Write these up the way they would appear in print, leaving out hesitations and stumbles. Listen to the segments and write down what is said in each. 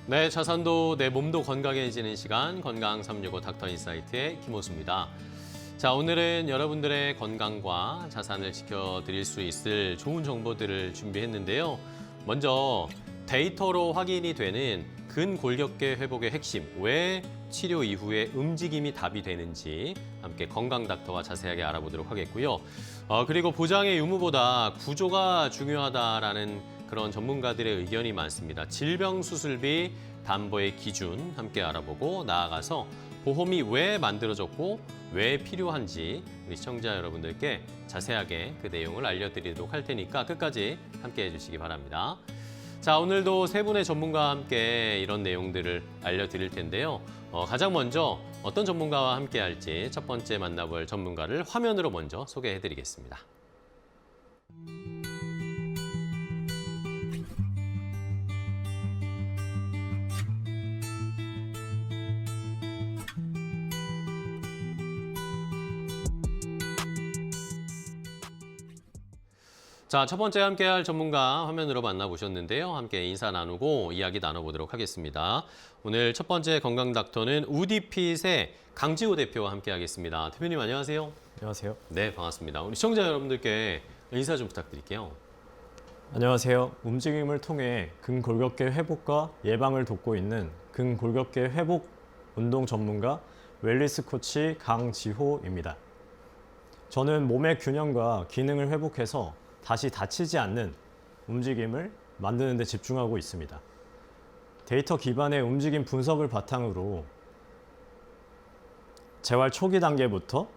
네, 자산도 내 몸도 건강해지는 시간 건강 365 닥터 인사이트의 김호수입니다. 자, 오늘은 여러분들의 건강과 자산을 지켜드릴 수 있을 좋은 정보들을 준비했는데요. 먼저 데이터로 확인이 되는 근골격계 회복의 핵심, 왜 치료 이후에 움직임이 답이 되는지 함께 건강 닥터와 자세하게 알아보도록 하겠고요. 그리고 보장의 유무보다 구조가 중요하다라는 그런 전문가들의 의견이 많습니다. 질병 수술비 담보의 기준 함께 알아보고 나아가서 보험이 왜 만들어졌고 왜 필요한지 우리 시청자 여러분들께 자세하게 그 내용을 알려드리도록 할 테니까 끝까지 함께 해주시기 바랍니다. 자, 오늘도 세 분의 전문가와 함께 이런 내용들을 알려드릴 텐데요. 가장 먼저 어떤 전문가와 함께 할지 첫 번째 만나볼 전문가를 화면으로 먼저 소개해드리겠습니다. 자, 첫 번째 함께할 전문가 화면으로 만나보셨는데요. 함께 인사 나누고 이야기 나눠보도록 하겠습니다. 오늘 첫 번째 건강 닥터는 우디핏의 강지호 대표와 함께하겠습니다. 대표님 안녕하세요. 안녕하세요. 네, 반갑습니다. 우리 시청자 여러분들께 인사 좀 부탁드릴게요. 안녕하세요. 움직임을 통해 근골격계 회복과 예방을 돕고 있는 근골격계 회복 운동 전문가 웰니스 코치 강지호입니다. 저는 몸의 균형과 기능을 회복해서 다시 다치지 않는 움직임을 만드는 데 집중하고 있습니다. 데이터 기반의 움직임 분석을 바탕으로 재활 초기 단계부터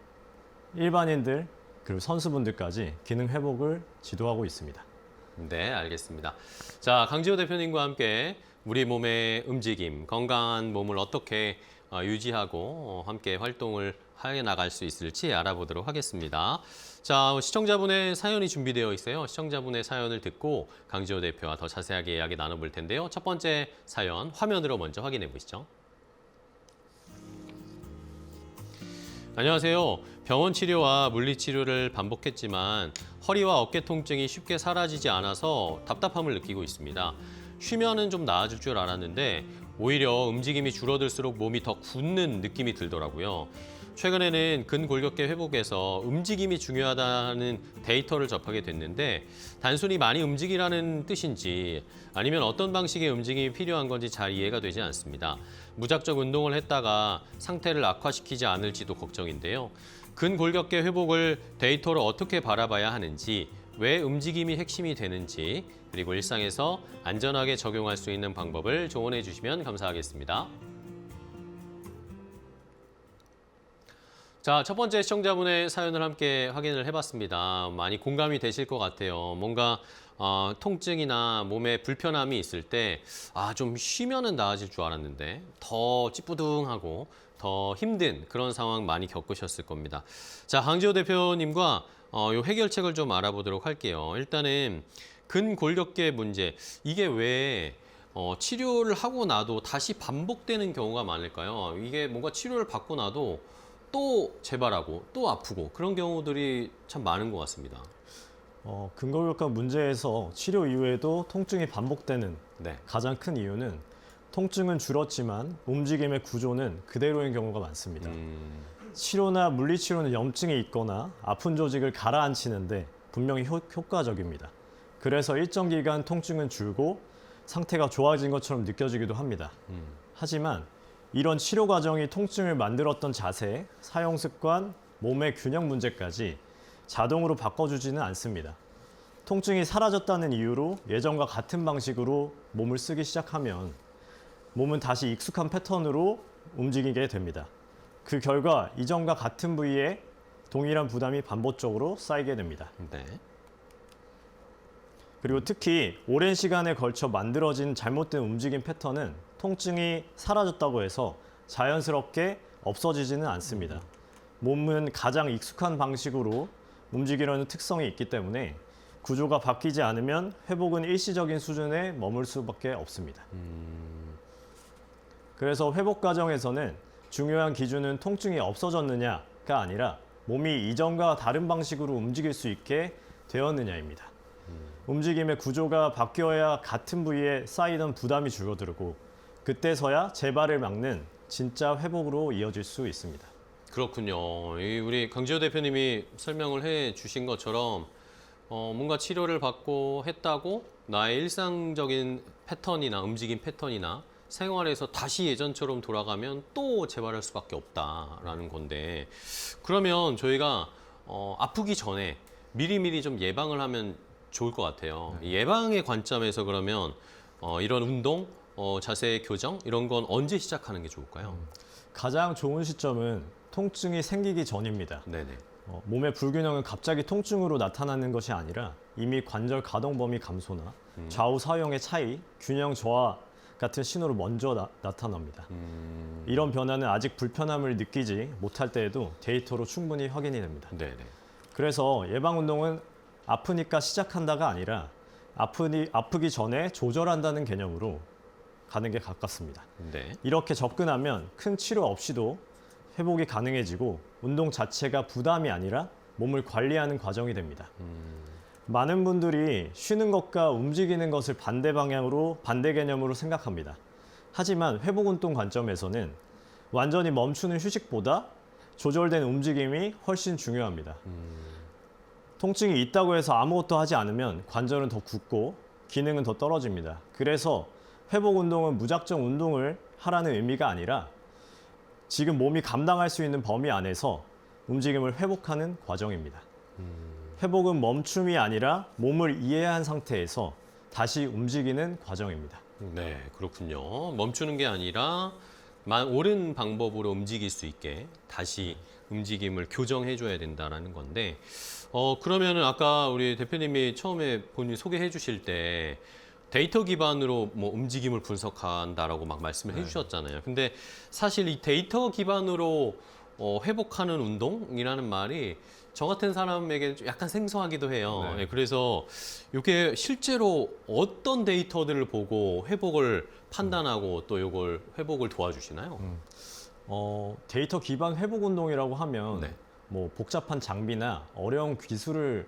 일반인들 그리고 선수분들까지 기능 회복을 지도하고 있습니다. 네, 알겠습니다. 자, 강지호 대표님과 함께 우리 몸의 움직임, 건강한 몸을 어떻게 유지하고 함께 활동을 해 나갈 수 있을지 알아보도록 하겠습니다. 자, 시청자분의 사연이 준비되어 있어요. 시청자분의 사연을 듣고 강지호 대표와 더 자세하게 이야기 나눠볼 텐데요. 첫 번째 사연 화면으로 먼저 확인해 보시죠. 안녕하세요. 병원 치료와 물리치료를 반복했지만 허리와 어깨 통증이 쉽게 사라지지 않아서 답답함을 느끼고 있습니다. 쉬면은 좀 나아질 줄 알았는데 오히려 움직임이 줄어들수록 몸이 더 굳는 느낌이 들더라고요. 최근에는 근골격계 회복에서 움직임이 중요하다는 데이터를 접하게 됐는데 단순히 많이 움직이라는 뜻인지 아니면 어떤 방식의 움직임이 필요한 건지 잘 이해가 되지 않습니다. 무작정 운동을 했다가 상태를 악화시키지 않을지도 걱정인데요. 근골격계 회복을 데이터로 어떻게 바라봐야 하는지, 왜 움직임이 핵심이 되는지, 그리고 일상에서 안전하게 적용할 수 있는 방법을 조언해 주시면 감사하겠습니다. 자, 첫 번째 시청자분의 사연을 함께 확인을 해봤습니다. 많이 공감이 되실 것 같아요. 뭔가 통증이나 몸에 불편함이 있을 때 좀 쉬면은 나아질 줄 알았는데 더 찌뿌둥하고 더 힘든 그런 상황 많이 겪으셨을 겁니다. 자, 강지호 대표님과 요 해결책을 좀 알아보도록 할게요. 일단은 근골격계 문제, 이게 왜 치료를 하고 나도 다시 반복되는 경우가 많을까요? 이게 뭔가 치료를 받고 나도 또 재발하고 또 아프고 그런 경우들이 참 많은 것 같습니다. 근골격계 문제에서 치료 이후에도 통증이 반복되는 네. 가장 큰 이유는 통증은 줄었지만 움직임의 구조는 그대로인 경우가 많습니다. 치료나 물리치료는 염증이 있거나 아픈 조직을 가라앉히는데 분명히 효과적입니다. 그래서 일정 기간 통증은 줄고 상태가 좋아진 것처럼 느껴지기도 합니다. 하지만 이런 치료 과정이 통증을 만들었던 자세, 사용 습관, 몸의 균형 문제까지 자동으로 바꿔주지는 않습니다. 통증이 사라졌다는 이유로 예전과 같은 방식으로 몸을 쓰기 시작하면 몸은 다시 익숙한 패턴으로 움직이게 됩니다. 그 결과 이전과 같은 부위에 동일한 부담이 반복적으로 쌓이게 됩니다. 네. 그리고 특히 오랜 시간에 걸쳐 만들어진 잘못된 움직임 패턴은 통증이 사라졌다고 해서 자연스럽게 없어지지는 않습니다. 몸은 가장 익숙한 방식으로 움직이려는 특성이 있기 때문에 구조가 바뀌지 않으면 회복은 일시적인 수준에 머물 수밖에 없습니다. 그래서 회복 과정에서는 중요한 기준은 통증이 없어졌느냐가 아니라 몸이 이전과 다른 방식으로 움직일 수 있게 되었느냐입니다. 움직임의 구조가 바뀌어야 같은 부위에 쌓이던 부담이 줄어들고 그때서야 재발을 막는 진짜 회복으로 이어질 수 있습니다. 그렇군요. 우리 강지호 대표님이 설명을 해 주신 것처럼 뭔가 치료를 받고 했다고 나의 일상적인 패턴이나 움직임 패턴이나 생활에서 다시 예전처럼 돌아가면 또 재발할 수밖에 없다라는 건데, 그러면 저희가 아프기 전에 미리미리 좀 예방을 하면 좋을 것 같아요. 예방의 관점에서 그러면 이런 운동, 자세 교정 이런 건 언제 시작하는 게 좋을까요? 가장 좋은 시점은 통증이 생기기 전입니다. 네네. 몸의 불균형은 갑자기 통증으로 나타나는 것이 아니라 이미 관절 가동 범위 감소나 좌우 사용의 차이, 균형 저하 같은 신호로 먼저 나타납니다. 이런 변화는 아직 불편함을 느끼지 못할 때에도 데이터로 충분히 확인이 됩니다. 네네. 그래서 예방 운동은 아프니까 시작한다가 아니라 아프기 전에 조절한다는 개념으로 가는 게 가깝습니다. 네. 이렇게 접근하면 큰 치료 없이도 회복이 가능해지고 운동 자체가 부담이 아니라 몸을 관리하는 과정이 됩니다. 많은 분들이 쉬는 것과 움직이는 것을 반대 개념으로 생각합니다. 하지만 회복 운동 관점에서는 완전히 멈추는 휴식보다 조절된 움직임이 훨씬 중요합니다. 통증이 있다고 해서 아무것도 하지 않으면 관절은 더 굳고 기능은 더 떨어집니다. 그래서 회복 운동은 무작정 운동을 하라는 의미가 아니라 지금 몸이 감당할 수 있는 범위 안에서 움직임을 회복하는 과정입니다. 회복은 멈춤이 아니라 몸을 이해한 상태에서 다시 움직이는 과정입니다. 네, 그렇군요. 멈추는 게 아니라 옳은 방법으로 움직일 수 있게 다시 움직임을 교정해 줘야 된다라는 건데, 그러면은 아까 우리 대표님이 처음에 본인 소개해 주실 때 데이터 기반으로 뭐 움직임을 분석한다라고 막 말씀을 해주셨잖아요. 근데 사실 이 데이터 기반으로 회복하는 운동이라는 말이 저 같은 사람에게 약간 생소하기도 해요. 네, 그래서 이게 실제로 어떤 데이터들을 보고 회복을 판단하고 또 이걸 회복을 도와주시나요? 데이터 기반 회복 운동이라고 하면 네. 뭐 복잡한 장비나 어려운 기술을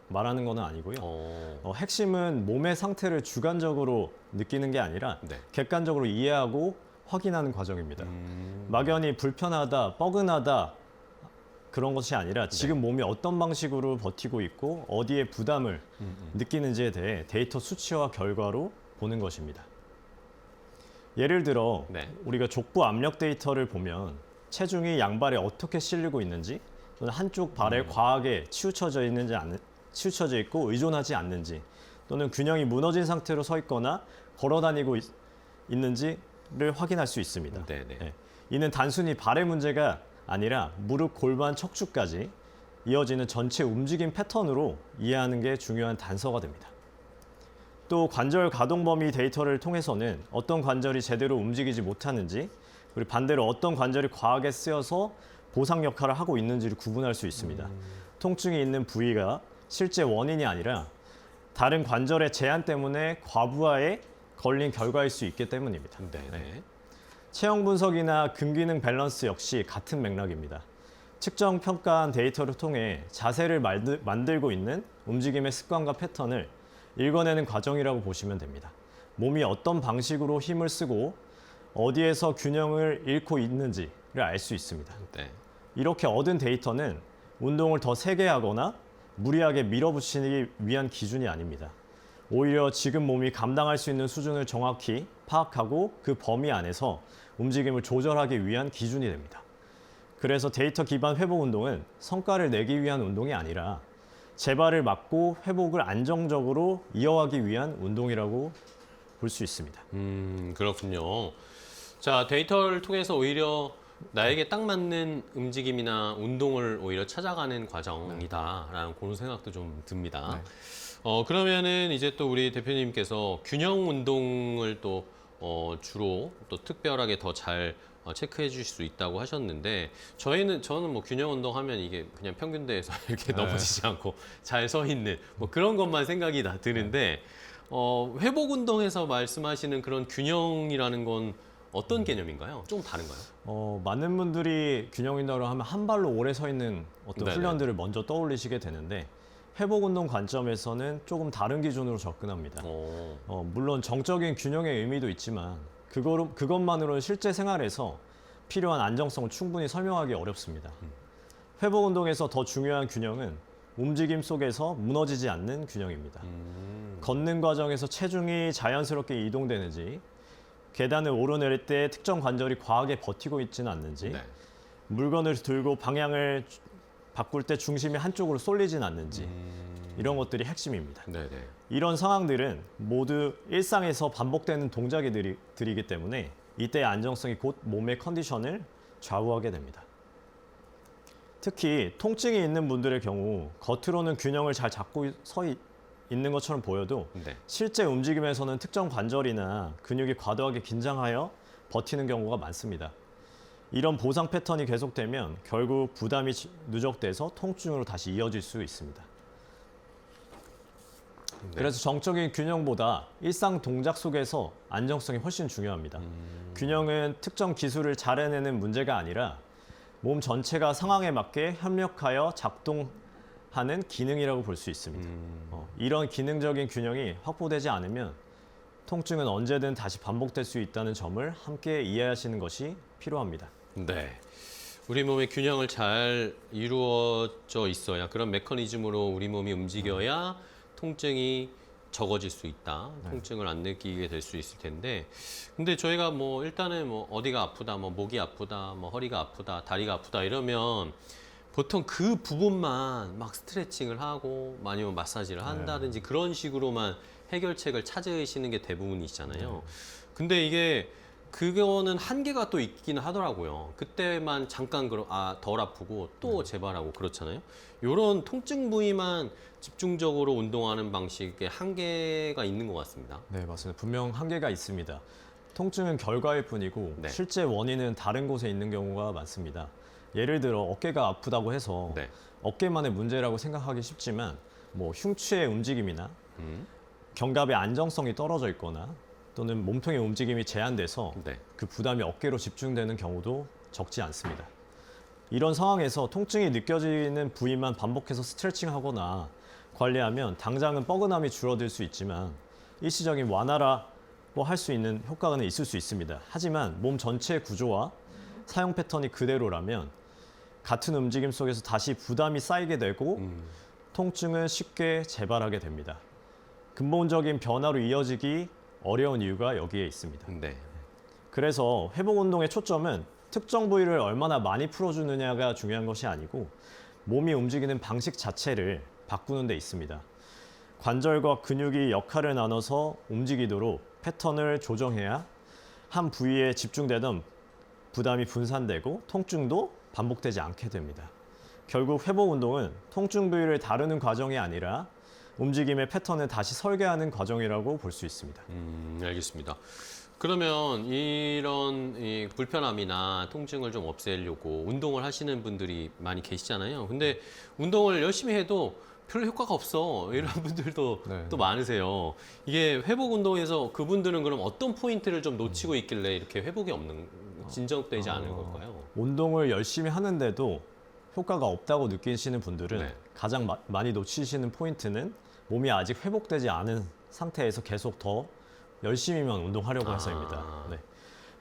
말하는 건 아니고요. 핵심은 몸의 상태를 주관적으로 느끼는 게 아니라 네. 객관적으로 이해하고 확인하는 과정입니다. 막연히 불편하다, 뻐근하다 그런 것이 아니라 지금 몸이 어떤 방식으로 버티고 있고 어디에 부담을 느끼는지에 대해 데이터 수치와 결과로 보는 것입니다. 예를 들어 네. 우리가 족부 압력 데이터를 보면 체중이 양발에 어떻게 실리고 있는지 또는 한쪽 발에 과하게 치우쳐져 있고 의존하지 않는지 또는 균형이 무너진 상태로 서 있거나 걸어 다니고 있는지를 확인할 수 있습니다. 네네. 네. 이는 단순히 발의 문제가 아니라 무릎, 골반, 척추까지 이어지는 전체 움직임 패턴으로 이해하는 게 중요한 단서가 됩니다. 또 관절 가동 범위 데이터를 통해서는 어떤 관절이 제대로 움직이지 못하는지 그리고 반대로 어떤 관절이 과하게 쓰여서 보상 역할을 하고 있는지를 구분할 수 있습니다. 통증이 있는 부위가 실제 원인이 아니라 다른 관절의 제한 때문에 과부하에 걸린 결과일 수 있기 때문입니다. 네네. 체형 분석이나 근기능 밸런스 역시 같은 맥락입니다. 측정 평가한 데이터를 통해 자세를 만들고 있는 움직임의 습관과 패턴을 읽어내는 과정이라고 보시면 됩니다. 몸이 어떤 방식으로 힘을 쓰고 어디에서 균형을 잃고 있는지를 알 수 있습니다. 네. 이렇게 얻은 데이터는 운동을 더 세게 하거나 무리하게 밀어붙이기 위한 기준이 아닙니다. 오히려 지금 몸이 감당할 수 있는 수준을 정확히 파악하고 그 범위 안에서 움직임을 조절하기 위한 기준이 됩니다. 그래서 데이터 기반 회복 운동은 성과를 내기 위한 운동이 아니라 재발을 막고 회복을 안정적으로 이어가기 위한 운동이라고 볼 수 있습니다. 그렇군요. 자, 데이터를 통해서 오히려 나에게 딱 맞는 움직임이나 운동을 오히려 찾아가는 과정이다라는 그런 생각도 좀 듭니다. 그러면은 이제 또 우리 대표님께서 균형 운동을 또 주로 또 특별하게 더 잘 체크해 주실 수 있다고 하셨는데 저는 뭐 균형 운동하면 이게 그냥 평균대에서 이렇게 넘어지지 않고 잘 서 있는 뭐 그런 것만 생각이 드는데 회복 운동에서 말씀하시는 그런 균형이라는 건 어떤 개념인가요? 좀 다른가요? 많은 분들이 균형 운동을 하면 한 발로 오래 서 있는 어떤 네네. 훈련들을 먼저 떠올리시게 되는데 회복 운동 관점에서는 조금 다른 기준으로 접근합니다. 물론 정적인 균형의 의미도 있지만 그것만으로는 실제 생활에서 필요한 안정성을 충분히 설명하기 어렵습니다. 회복 운동에서 더 중요한 균형은 움직임 속에서 무너지지 않는 균형입니다. 걷는 과정에서 체중이 자연스럽게 이동되는지, 계단을 오르내릴 때 특정 관절이 과하게 버티고 있지는 않는지, 네. 물건을 들고 방향을 바꿀 때 중심이 한쪽으로 쏠리진 않는지, 이런 것들이 핵심입니다. 네네. 이런 상황들은 모두 일상에서 반복되는 동작들이기 때문에 이때의 안정성이 곧 몸의 컨디션을 좌우하게 됩니다. 특히 통증이 있는 분들의 경우 겉으로는 균형을 잘 잡고 있는 것처럼 보여도 네. 실제 움직임에서는 특정 관절이나 근육이 과도하게 긴장하여 버티는 경우가 많습니다. 이런 보상 패턴이 계속되면 결국 부담이 누적돼서 통증으로 다시 이어질 수 있습니다. 네. 그래서 정적인 균형보다 일상 동작 속에서 안정성이 훨씬 중요합니다. 균형은 특정 기술을 잘 해내는 문제가 아니라 몸 전체가 상황에 맞게 협력하여 작동하는 기능이라고 볼 수 있습니다. 이런 기능적인 균형이 확보되지 않으면 통증은 언제든 다시 반복될 수 있다는 점을 함께 이해하시는 것이 필요합니다. 네. 우리 몸의 균형을 잘 이루어져 있어야, 그런 메커니즘으로 우리 몸이 움직여야 통증이 적어질 수 있다. 통증을 안 느끼게 될 수 있을 텐데, 근데 저희가 뭐 일단은 뭐 어디가 아프다, 뭐 목이 아프다, 뭐 허리가 아프다, 다리가 아프다 이러면 보통 그 부분만 막 스트레칭을 하고 아니면 마사지를 한다든지 그런 식으로만 해결책을 찾으시는 게 대부분이시잖아요. 근데 이게 그거는 한계가 또 있긴 하더라고요. 그때만 잠깐 덜 아프고 또 재발하고 그렇잖아요. 이런 통증 부위만 집중적으로 운동하는 방식에 한계가 있는 것 같습니다. 네, 맞습니다. 분명 한계가 있습니다. 통증은 결과일 뿐이고 네. 실제 원인은 다른 곳에 있는 경우가 많습니다. 예를 들어 어깨가 아프다고 해서 네. 어깨만의 문제라고 생각하기 쉽지만 뭐 흉추의 움직임이나 음. 견갑의 안정성이 떨어져 있거나 또는 몸통의 움직임이 제한돼서 네. 그 부담이 어깨로 집중되는 경우도 적지 않습니다. 이런 상황에서 통증이 느껴지는 부위만 반복해서 스트레칭하거나 관리하면 당장은 뻐근함이 줄어들 수 있지만 일시적인 완화라고 할 수 있는 효과는 있을 수 있습니다. 하지만 몸 전체의 구조와 사용 패턴이 그대로라면 같은 움직임 속에서 다시 부담이 쌓이게 되고 통증은 쉽게 재발하게 됩니다. 근본적인 변화로 이어지기 어려운 이유가 여기에 있습니다. 네. 그래서 회복 운동의 초점은 특정 부위를 얼마나 많이 풀어주느냐가 중요한 것이 아니고 몸이 움직이는 방식 자체를 바꾸는 데 있습니다. 관절과 근육이 역할을 나눠서 움직이도록 패턴을 조정해야 한 부위에 집중되던 부담이 분산되고 통증도 반복되지 않게 됩니다. 결국 회복 운동은 통증 부위를 다루는 과정이 아니라 움직임의 패턴을 다시 설계하는 과정이라고 볼 수 있습니다. 알겠습니다. 그러면 이런 이 불편함이나 통증을 좀 없애려고 운동을 하시는 분들이 많이 계시잖아요. 근데 운동을 열심히 해도 별로 효과가 없어. 이런 분들도 네. 또 많으세요. 이게 회복 운동에서 그분들은 그럼 어떤 포인트를 좀 놓치고 있길래 이렇게 회복이 진정되지 않은 걸까요? 운동을 열심히 하는데도 효과가 없다고 느끼시는 분들은 네. 가장 많이 놓치시는 포인트는 몸이 아직 회복되지 않은 상태에서 계속 더 열심히만 운동하려고 해서입니다. 네.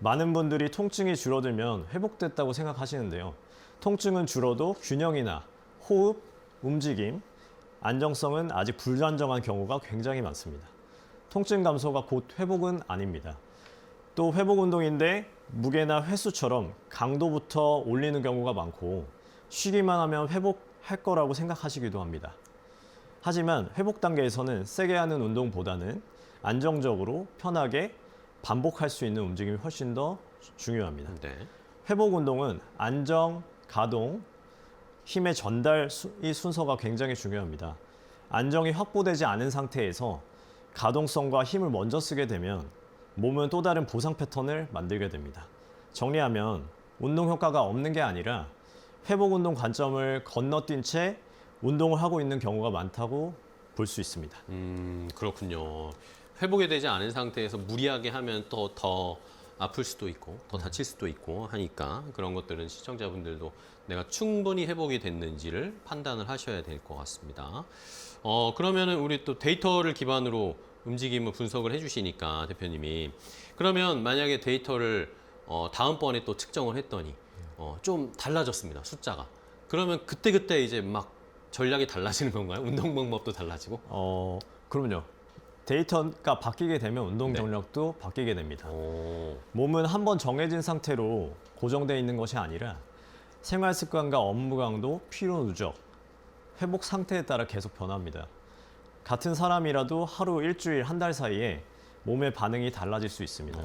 많은 분들이 통증이 줄어들면 회복됐다고 생각하시는데요. 통증은 줄어도 균형이나 호흡, 움직임, 안정성은 아직 불안정한 경우가 굉장히 많습니다. 통증 감소가 곧 회복은 아닙니다. 또 회복 운동인데 무게나 횟수처럼 강도부터 올리는 경우가 많고 쉬기만 하면 회복할 거라고 생각하시기도 합니다. 하지만 회복 단계에서는 세게 하는 운동보다는 안정적으로 편하게 반복할 수 있는 움직임이 훨씬 더 중요합니다. 네. 회복 운동은 안정, 가동, 힘의 전달 이 순서가 굉장히 중요합니다. 안정이 확보되지 않은 상태에서 가동성과 힘을 먼저 쓰게 되면 몸은 또 다른 보상 패턴을 만들게 됩니다. 정리하면 운동 효과가 없는 게 아니라 회복 운동 관점을 건너뛴 채 운동을 하고 있는 경우가 많다고 볼 수 있습니다. 그렇군요. 회복이 되지 않은 상태에서 무리하게 하면 또 더 아플 수도 있고 더 다칠 수도 있고 하니까 그런 것들은 시청자분들도 내가 충분히 회복이 됐는지를 판단을 하셔야 될 것 같습니다. 그러면은 우리 또 데이터를 기반으로 움직임을 분석을 해주시니까 대표님이 그러면 만약에 데이터를 다음번에 또 측정을 했더니 좀 달라졌습니다. 숫자가. 그러면 그때그때 이제 막 전략이 달라지는 건가요? 운동 방법도 달라지고? 그럼요. 데이터가 바뀌게 되면 운동 네. 전략도 바뀌게 됩니다. 오. 몸은 한번 정해진 상태로 고정되어 있는 것이 아니라 생활 습관과 업무 강도, 피로 누적, 회복 상태에 따라 계속 변합니다. 같은 사람이라도 하루, 일주일, 한 달 사이에 몸의 반응이 달라질 수 있습니다.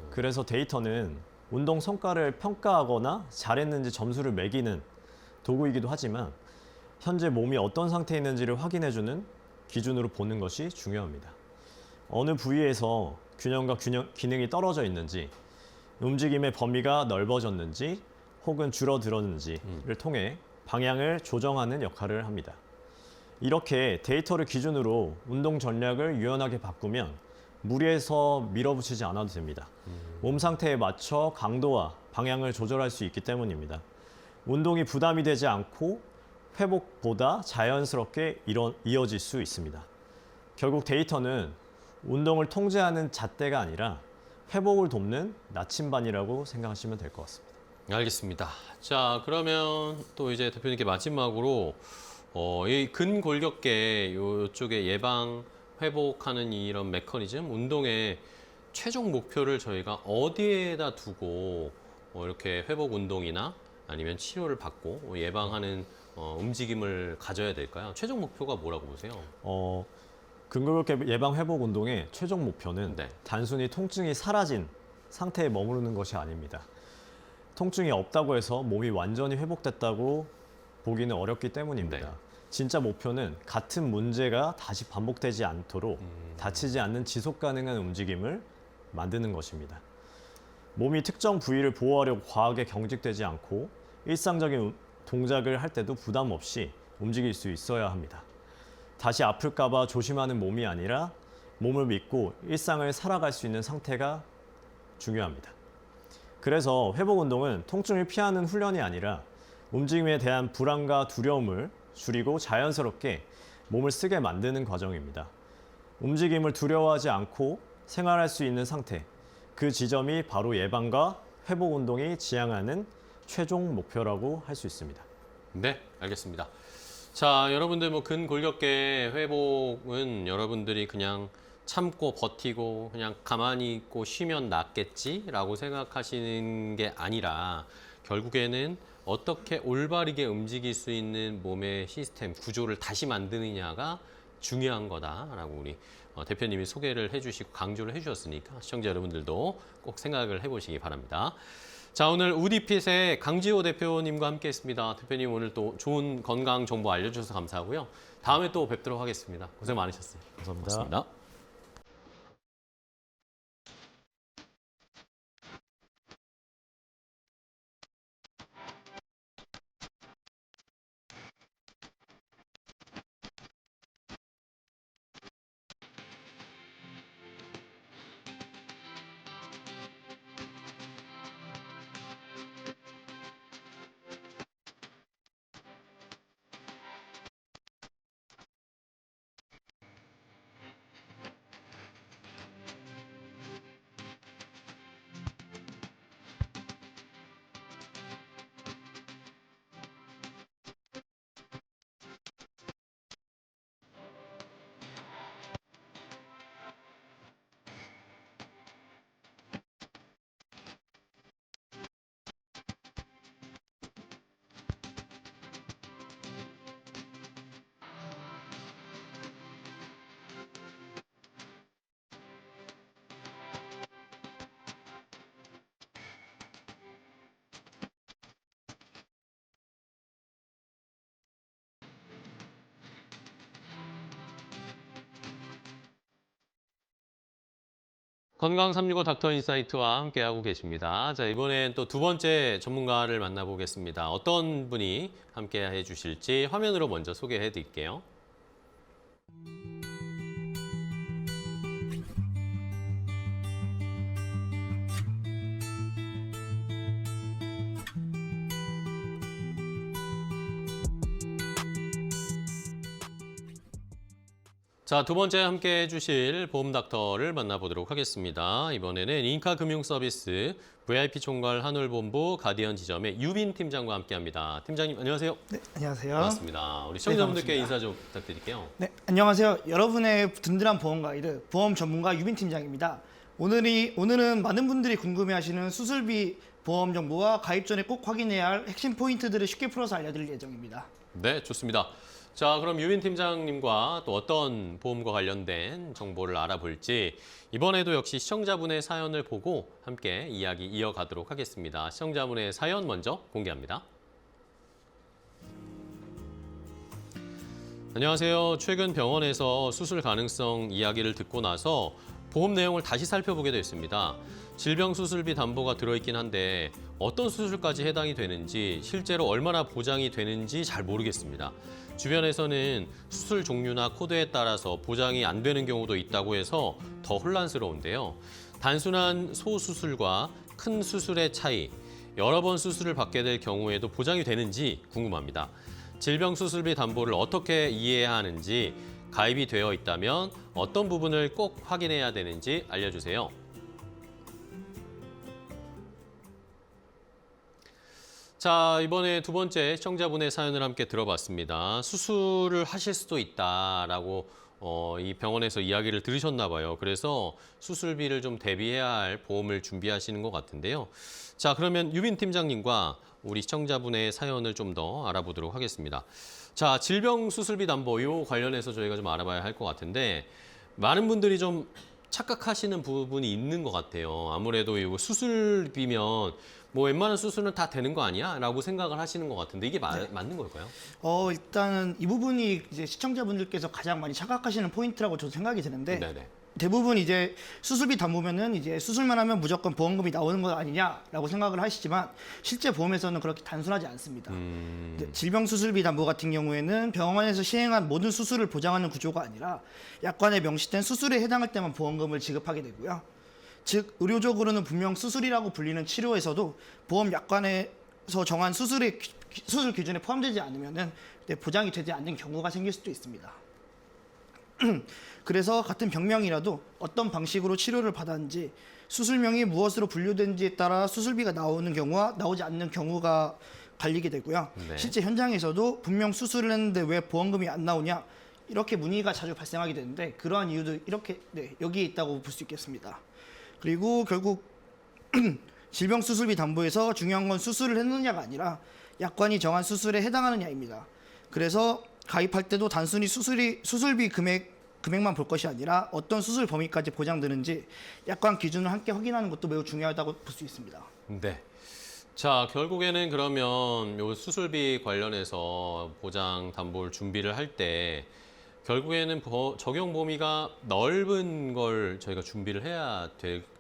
그래서 데이터는 운동 성과를 평가하거나 잘했는지 점수를 매기는 도구이기도 하지만 현재 몸이 어떤 상태에 있는지를 확인해주는 기준으로 보는 것이 중요합니다. 어느 부위에서 균형과 기능이 떨어져 있는지, 움직임의 범위가 넓어졌는지 혹은 줄어들었는지를 통해 방향을 조정하는 역할을 합니다. 이렇게 데이터를 기준으로 운동 전략을 유연하게 바꾸면 무리해서 밀어붙이지 않아도 됩니다. 몸 상태에 맞춰 강도와 방향을 조절할 수 있기 때문입니다. 운동이 부담이 되지 않고 회복보다 자연스럽게 이어질 수 있습니다. 결국 데이터는 운동을 통제하는 잣대가 아니라 회복을 돕는 나침반이라고 생각하시면 될 것 같습니다. 알겠습니다. 자, 그러면 또 이제 대표님께 마지막으로 이 근골격계 이쪽에 예방, 회복하는 이런 메커니즘, 운동의 최종 목표를 저희가 어디에다 두고 이렇게 회복 운동이나 아니면 치료를 받고 예방하는 움직임을 가져야 될까요? 최종 목표가 뭐라고 보세요? 근골격계 예방 회복 운동의 최종 목표는 네. 단순히 통증이 사라진 상태에 머무르는 것이 아닙니다. 통증이 없다고 해서 몸이 완전히 회복됐다고 보기는 어렵기 때문입니다. 네. 진짜 목표는 같은 문제가 다시 반복되지 않도록 다치지 않는 지속 가능한 움직임을 만드는 것입니다. 몸이 특정 부위를 보호하려고 과하게 경직되지 않고 일상적인 동작을 할 때도 부담 없이 움직일 수 있어야 합니다. 다시 아플까 봐 조심하는 몸이 아니라 몸을 믿고 일상을 살아갈 수 있는 상태가 중요합니다. 그래서 회복 운동은 통증을 피하는 훈련이 아니라 움직임에 대한 불안과 두려움을 줄이고 자연스럽게 몸을 쓰게 만드는 과정입니다. 움직임을 두려워하지 않고 생활할 수 있는 상태, 그 지점이 바로 예방과 회복 운동이 지향하는 최종 목표라고 할 수 있습니다. 네, 알겠습니다. 자, 여러분들 뭐 근골격계 회복은 여러분들이 그냥 참고 버티고 그냥 가만히 있고 쉬면 낫겠지라고 생각하시는 게 아니라 결국에는 어떻게 올바르게 움직일 수 있는 몸의 시스템, 구조를 다시 만드느냐가 중요한 거다라고 우리 대표님이 소개를 해주시고 강조를 해주셨으니까 시청자 여러분들도 꼭 생각을 해보시기 바랍니다. 자, 오늘 우디핏의 강지호 대표님과 함께했습니다. 대표님 오늘 또 좋은 건강 정보 알려주셔서 감사하고요. 다음에 또 뵙도록 하겠습니다. 고생 많으셨어요. 감사합니다. 고맙습니다. 건강 365 닥터 인사이트와 함께하고 계십니다. 자, 이번엔 또 두 번째 전문가를 만나보겠습니다. 어떤 분이 함께 해주실지 화면으로 먼저 소개해 드릴게요. 자, 두 번째 함께 해주실 보험 닥터를 만나보도록 하겠습니다. 이번에는 인카금융서비스 VIP 총괄 한울본부 가디언 지점의 유빈 팀장과 함께합니다. 팀장님 안녕하세요. 네, 안녕하세요. 반갑습니다. 우리 시청자분들께 네, 인사 좀 부탁드릴게요. 네, 안녕하세요. 여러분의 든든한 보험 가이드 보험 전문가 유빈 팀장입니다. 오늘은 많은 분들이 궁금해하시는 수술비 보험 정보와 가입 전에 꼭 확인해야 할 핵심 포인트들을 쉽게 풀어서 알려드릴 예정입니다. 네, 좋습니다. 자, 그럼 유빈 팀장님과 또 어떤 보험과 관련된 정보를 알아볼지 이번에도 역시 시청자분의 사연을 보고 함께 이야기 이어가도록 하겠습니다. 시청자분의 사연 먼저 공개합니다. 안녕하세요. 최근 병원에서 수술 가능성 이야기를 듣고 나서 보험 내용을 다시 살펴보게 됐습니다. 질병 수술비 담보가 들어있긴 한데 어떤 수술까지 해당이 되는지 실제로 얼마나 보장이 되는지 잘 모르겠습니다. 주변에서는 수술 종류나 코드에 따라서 보장이 안 되는 경우도 있다고 해서 더 혼란스러운데요. 단순한 소수술과 큰 수술의 차이, 여러 번 수술을 받게 될 경우에도 보장이 되는지 궁금합니다. 질병 수술비 담보를 어떻게 이해해야 하는지, 가입이 되어 있다면 어떤 부분을 꼭 확인해야 되는지 알려주세요. 자, 이번에 두 번째 시청자분의 사연을 함께 들어봤습니다. 수술을 하실 수도 있다라고 이 병원에서 이야기를 들으셨나 봐요. 그래서 수술비를 좀 대비해야 할 보험을 준비하시는 것 같은데요. 자, 그러면 유빈 팀장님과 우리 시청자분의 사연을 좀 더 알아보도록 하겠습니다. 자, 질병 수술비 담보 요 관련해서 저희가 좀 알아봐야 할 것 같은데 많은 분들이 좀 착각하시는 부분이 있는 것 같아요. 아무래도 이거 수술비면 뭐 웬만한 수술은 다 되는 거 아니야? 라고 생각을 하시는 것 같은데 이게 맞는 걸까요? 일단은 이 부분이 이제 시청자분들께서 가장 많이 착각하시는 포인트라고 저도 생각이 드는데 네네. 대부분 이제 수술비 담보면은 이제 수술만 하면 무조건 보험금이 나오는 거 아니냐라고 생각을 하시지만 실제 보험에서는 그렇게 단순하지 않습니다. 이제 질병 수술비 담보 같은 경우에는 병원에서 시행한 모든 수술을 보장하는 구조가 아니라 약관에 명시된 수술에 해당할 때만 보험금을 지급하게 되고요. 즉 의료적으로는 분명 수술이라고 불리는 치료에서도 보험 약관에서 정한 수술 기준에 포함되지 않으면은 보장이 되지 않는 경우가 생길 수도 있습니다. 그래서 같은 병명이라도 어떤 방식으로 치료를 받았는지 수술명이 무엇으로 분류된지에 따라 수술비가 나오는 경우와 나오지 않는 경우가 갈리게 되고요. 네. 실제 현장에서도 분명 수술을 했는데 왜 보험금이 안 나오냐 이렇게 문의가 자주 발생하게 되는데 그러한 이유도 이렇게 여기에 있다고 볼 수 있겠습니다. 그리고 결국 질병 수술비 담보에서 중요한 건 수술을 했느냐가 아니라 약관이 정한 수술에 해당하느냐입니다. 그래서 가입할 때도 단순히 수술비 금액만 볼 것이 아니라 어떤 수술 범위까지 보장되는지 약관 기준을 함께 확인하는 것도 매우 중요하다고 볼 수 있습니다. 네. 자, 결국에는 그러면 요 수술비 관련해서 보장 담보를 준비를 할 때 결국에는 적용 범위가 넓은 걸 저희가 준비를 해야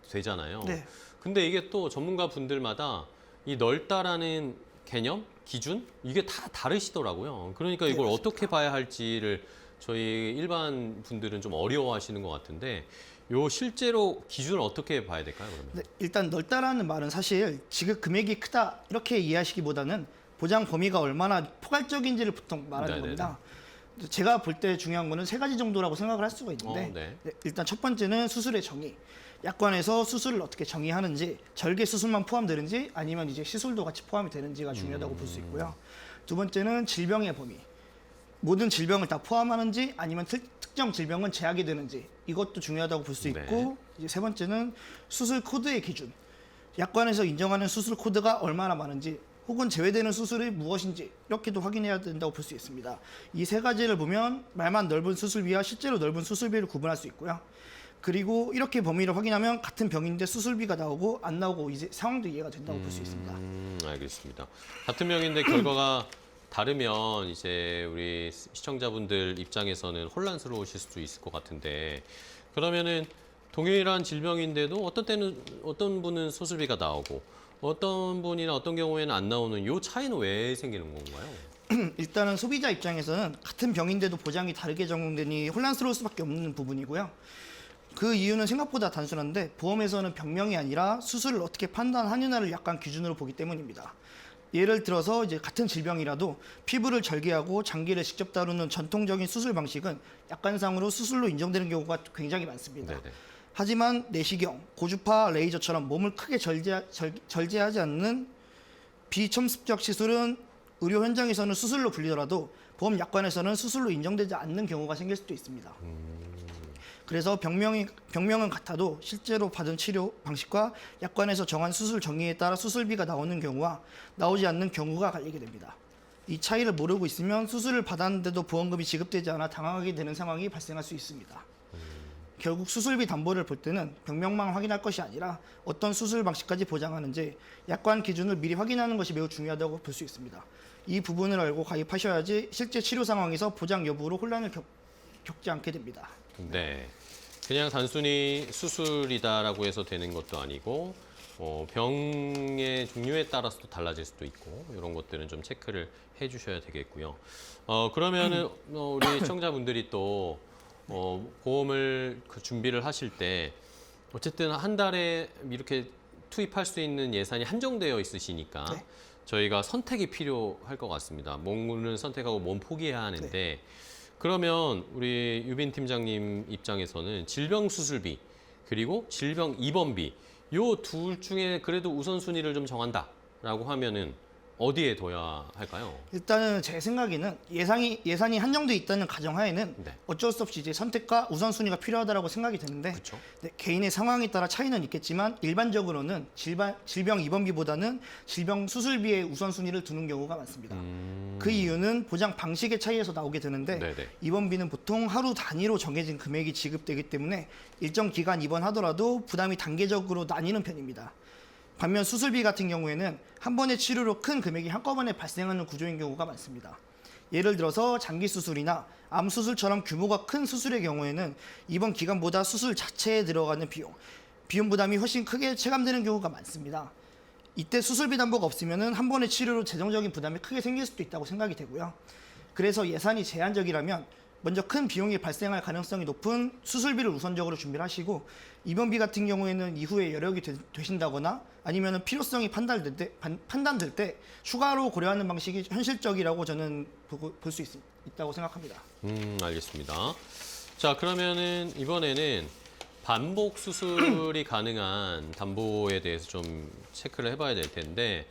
되잖아요. 네. 근데 이게 또 전문가 분들마다 이 넓다라는 개념, 기준 이게 다 다르시더라고요. 그러니까 이걸 어떻게 봐야 할지를 저희 일반 분들은 좀 어려워하시는 것 같은데 요 실제로 기준을 어떻게 봐야 될까요, 그러면? 네, 일단 넓다라는 말은 사실 지급 금액이 크다 이렇게 이해하시기보다는 보장 범위가 얼마나 포괄적인지를 보통 말하는 네네네. 겁니다. 제가 볼 때 중요한 거는 세 가지 정도라고 생각을 할 수가 있는데 네. 일단 첫 번째는 수술의 정의. 약관에서 수술을 어떻게 정의하는지, 절개 수술만 포함되는지 아니면 이제 시술도 같이 포함이 되는지가 중요하다고 볼 수 있고요. 두 번째는 질병의 범위. 모든 질병을 다 포함하는지 아니면 특정 질병은 제약이 되는지 이것도 중요하다고 볼 수 있고 네. 이제 세 번째는 수술 코드의 기준. 약관에서 인정하는 수술 코드가 얼마나 많은지 혹은 제외되는 수술이 무엇인지 이렇게도 확인해야 된다고 볼 수 있습니다. 이 세 가지를 보면 말만 넓은 수술비와 실제로 넓은 수술비를 구분할 수 있고요. 그리고 이렇게 범위를 확인하면 같은 병인데 수술비가 나오고 안 나오고 이제 상황도 이해가 된다고 볼 수 있습니다. 알겠습니다. 같은 병인데 결과가 다르면 이제 우리 시청자분들 입장에서는 혼란스러우실 수도 있을 것 같은데 그러면은 동일한 질병인데도 어떤 때는 어떤 분은 수술비가 나오고 어떤 분이나 어떤 경우에는 안 나오는 요 차이는 왜 생기는 건가요? 일단은 소비자 입장에서는 같은 병인데도 보장이 다르게 적용되니 혼란스러울 수밖에 없는 부분이고요. 그 이유는 생각보다 단순한데 보험에서는 병명이 아니라 수술을 어떻게 판단하느냐를 약간 기준으로 보기 때문입니다. 예를 들어서 이제 같은 질병이라도 피부를 절개하고 장기를 직접 다루는 전통적인 수술 방식은 약관상으로 수술로 인정되는 경우가 굉장히 많습니다. 네네. 하지만 내시경, 고주파 레이저처럼 몸을 크게 절제하지 않는 비첨습적 시술은 의료 현장에서는 수술로 불리더라도 보험 약관에서는 수술로 인정되지 않는 경우가 생길 수도 있습니다. 그래서 병명은 같아도 실제로 받은 치료 방식과 약관에서 정한 수술 정의에 따라 수술비가 나오는 경우와 나오지 않는 경우가 갈리게 됩니다. 이 차이를 모르고 있으면 수술을 받았는데도 보험금이 지급되지 않아 당황하게 되는 상황이 발생할 수 있습니다. 결국 수술비 담보를 볼 때는 병명만 확인할 것이 아니라 어떤 수술 방식까지 보장하는지 약관 기준을 미리 확인하는 것이 매우 중요하다고 볼 수 있습니다. 이 부분을 알고 가입하셔야지 실제 치료 상황에서 보장 여부로 혼란을 겪지 않게 됩니다. 네. 그냥 단순히 수술이다라고 해서 되는 것도 아니고 병의 종류에 따라서도 달라질 수도 있고 이런 것들은 좀 체크를 해주셔야 되겠고요. 그러면은 우리 시청자분들이 또 보험을 준비를 하실 때 어쨌든 한 달에 이렇게 투입할 수 있는 예산이 한정되어 있으시니까 네. 저희가 선택이 필요할 것 같습니다. 몸은 선택하고 몸 포기해야 하는데 네. 그러면 우리 유빈 팀장님 입장에서는 질병 수술비 그리고 질병 입원비 요 둘 중에 그래도 우선순위를 좀 정한다라고 하면은 어디에 둬야 할까요? 일단은 제 생각에는 예산이 한정돼 있다는 가정하에는 네. 어쩔 수 없이 이제 선택과 우선순위가 필요하다고 생각이 드는데 그렇죠. 네, 개인의 상황에 따라 차이는 있겠지만 일반적으로는 질병 입원비보다는 질병 수술비에 우선순위를 두는 경우가 많습니다. 그 이유는 보장 방식의 차이에서 나오게 되는데 네네. 입원비는 보통 하루 단위로 정해진 금액이 지급되기 때문에 일정 기간 입원하더라도 부담이 단계적으로 나뉘는 편입니다. 반면 수술비 같은 경우에는 한 번의 치료로 큰 금액이 한꺼번에 발생하는 구조인 경우가 많습니다. 예를 들어서 장기 수술이나 암 수술처럼 규모가 큰 수술의 경우에는 입원 기간보다 수술 자체에 들어가는 비용 부담이 훨씬 크게 체감되는 경우가 많습니다. 이때 수술비 담보가 없으면 한 번의 치료로 재정적인 부담이 크게 생길 수도 있다고 생각이 되고요. 그래서 예산이 제한적이라면 먼저 큰 비용이 발생할 가능성이 높은 수술비를 우선적으로 준비를 하시고 입원비 같은 경우에는 이후에 여력이 되신다거나 아니면 필요성이 판단될 때 추가로 고려하는 방식이 현실적이라고 저는 볼 수 있다고 생각합니다. 알겠습니다. 자, 그러면은 이번에는 반복 수술이 가능한 담보에 대해서 좀 체크를 해봐야 될 텐데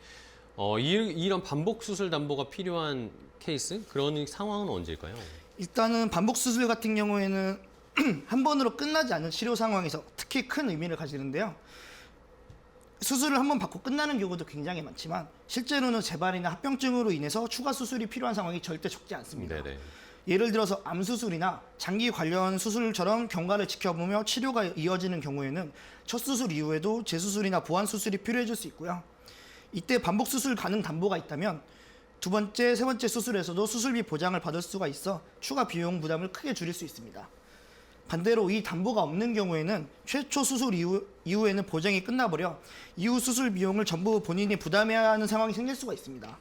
이런 반복 수술 담보가 필요한 케이스? 그런 상황은 언제일까요? 일단은 반복 수술 같은 경우에는 한 번으로 끝나지 않는 치료 상황에서 특히 큰 의미를 가지는데요. 수술을 한 번 받고 끝나는 경우도 굉장히 많지만 실제로는 재발이나 합병증으로 인해서 추가 수술이 필요한 상황이 절대 적지 않습니다. 네네. 예를 들어서 암 수술이나 장기 관련 수술처럼 경과를 지켜보며 치료가 이어지는 경우에는 첫 수술 이후에도 재수술이나 보완 수술이 필요해질 수 있고요. 이때 반복 수술 가능 담보가 있다면 두 번째, 세 번째 수술에서도 수술비 보장을 받을 수가 있어 추가 비용 부담을 크게 줄일 수 있습니다. 반대로 이 담보가 없는 경우에는 최초 수술 이후에는 보장이 끝나버려 이후 수술 비용을 전부 본인이 부담해야 하는 상황이 생길 수가 있습니다.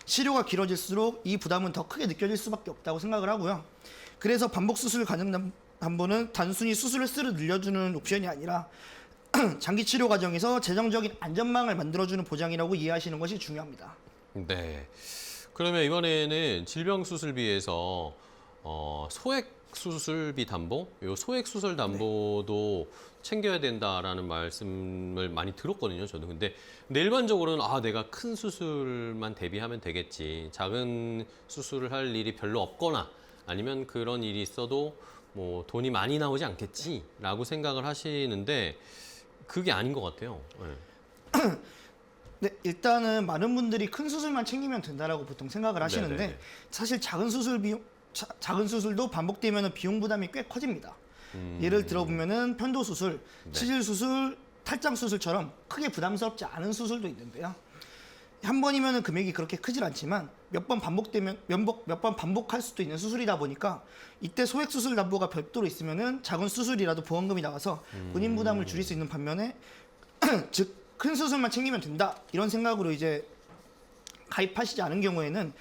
치료가 길어질수록 이 부담은 더 크게 느껴질 수밖에 없다고 생각을 하고요. 그래서 반복 수술 가능 담보는 단순히 수술 횟수를 늘려주는 옵션이 아니라 장기 치료 과정에서 재정적인 안전망을 만들어주는 보장이라고 이해하시는 것이 중요합니다. 네. 그러면 이번에는 질병 수술비에서 소액 수술비 담보, 요 소액 수술 담보도 챙겨야 된다라는 말씀을 많이 들었거든요, 저도. 근데 일반적으로는 내가 큰 수술만 대비하면 되겠지. 작은 수술을 할 일이 별로 없거나 아니면 그런 일이 있어도 뭐 돈이 많이 나오지 않겠지라고 생각을 하시는데 그게 아닌 것 같아요. 네. 네, 일단은 많은 분들이 큰 수술만 챙기면 된다라고 보통 생각을 하시는데 네네네. 사실 작은 수술도 반복되면 비용 부담이 꽤 커집니다. 예를 들어보면은 편도 수술, 네. 치질 수술, 탈장 수술처럼 크게 부담스럽지 않은 수술도 있는데요. 한 번이면은 금액이 그렇게 크질 않지만 몇 번 반복할 수도 있는 수술이다 보니까 이때 소액 수술 담보가 별도로 있으면은 작은 수술이라도 보험금이 나와서 본인 부담을 줄일 수 있는 반면에 즉 큰 수술만 챙기면 된다 이런 생각으로 이제 가입하시지 않은 경우에는